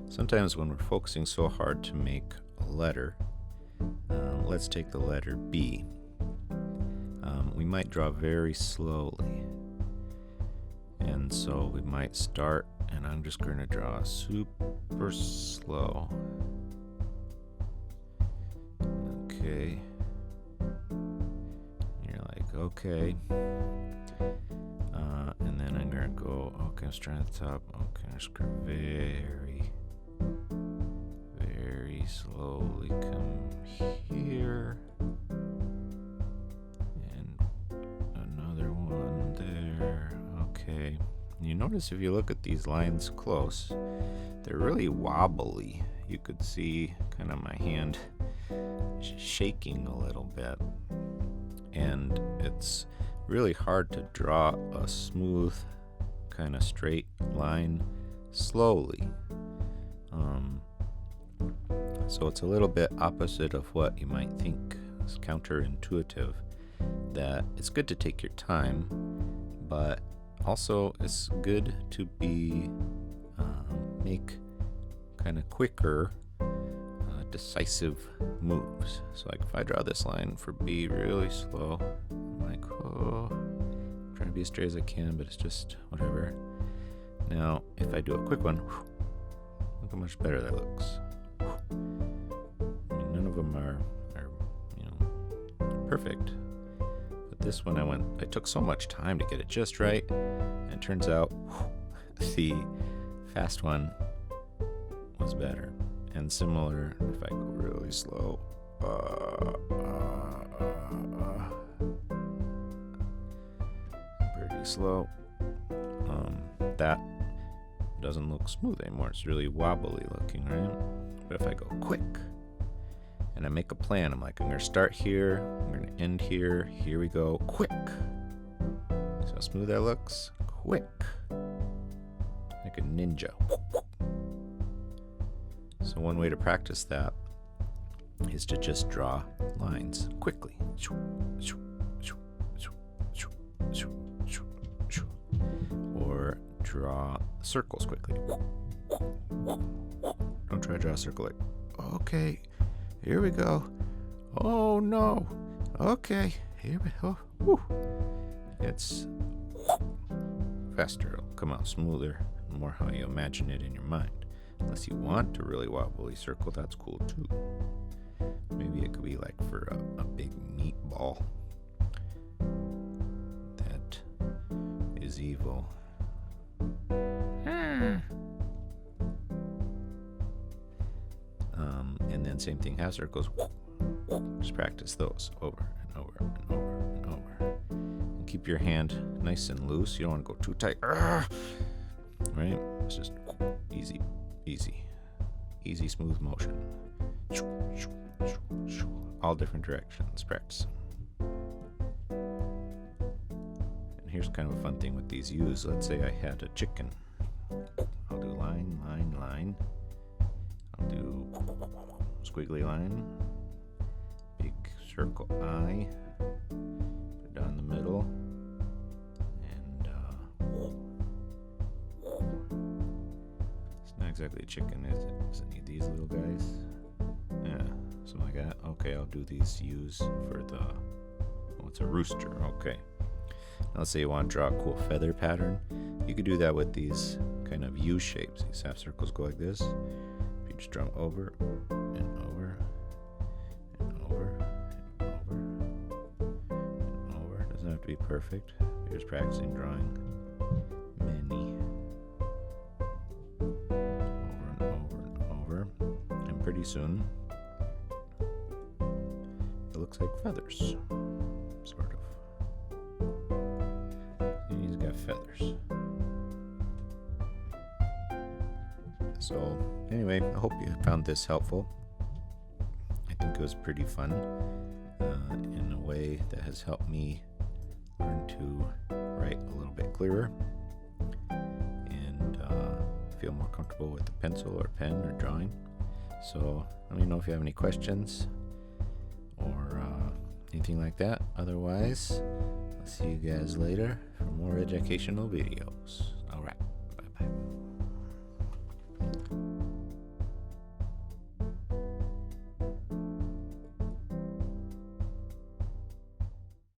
Sometimes when we're focusing so hard to make a letter, let's take the letter B. We might draw very slowly. And so we might start, and I'm just going to draw super slow. Okay. You're like, okay. And then I'm going to go, okay, I'm starting at the top. Okay, I'm just going to very slowly come here. And another one there. Okay. You notice if you look at these lines close, they're really wobbly. You could see kind of my hand shaking a little bit. And it's really hard to draw a smooth, kind of straight line slowly. So it's a little bit opposite of what you might think. It's counterintuitive that it's good to take your time, but also it's good to be make kind of quicker, decisive moves. So like if I draw this line for B really slow, I'm like, oh, I'm trying to be as straight as I can, but it's just whatever. Now if I do a quick one, look how much better that looks. I mean, none of them are perfect. But this one I took so much time to get it just right, and it turns out the fast one was better. And similar, if I go really slow, pretty slow, that doesn't look smooth anymore. It's really wobbly looking, right? But if I go quick and I make a plan, I'm like, I'm going to start here, I'm going to end here, here we go, quick. See how smooth that looks? Quick. Like a ninja. So one way to practice that is to just draw lines quickly. Or draw circles quickly. Don't try to draw a circle like, okay, here we go. Oh no. Okay, here we go. Woo. It's faster. It'll come out smoother, more how you imagine it in your mind. Unless you want a really wobbly circle, that's cool too. Maybe it could be like for a big meatball that is evil. And then same thing, half circles. Just practice those over and over and over and over. And keep your hand nice and loose. You don't want to go too tight. Right? It's just easy, smooth motion. All different directions. Practice. And here's kind of a fun thing with these U's. Let's say I had a chicken. I'll do line, line, line. I'll do squiggly line. Big circle I. Put it down the middle. And not exactly a chicken, is it? Does it need these little guys? Yeah, something like that. Okay, I'll do these U's for the, it's a rooster. Okay. Now let's say you want to draw a cool feather pattern. You could do that with these kind of U shapes. These half circles go like this. You just draw them over and over and over and over and over. It doesn't have to be perfect. You're just practicing drawing many. Pretty soon it looks like feathers, sort of. He's got feathers. So anyway, I hope you found this helpful. I think it was pretty fun in a way that has helped me learn to write a little bit clearer and feel more comfortable with a pencil or pen or drawing. So let me know if you have any questions or anything like that. Otherwise, I'll see you guys later for more educational videos.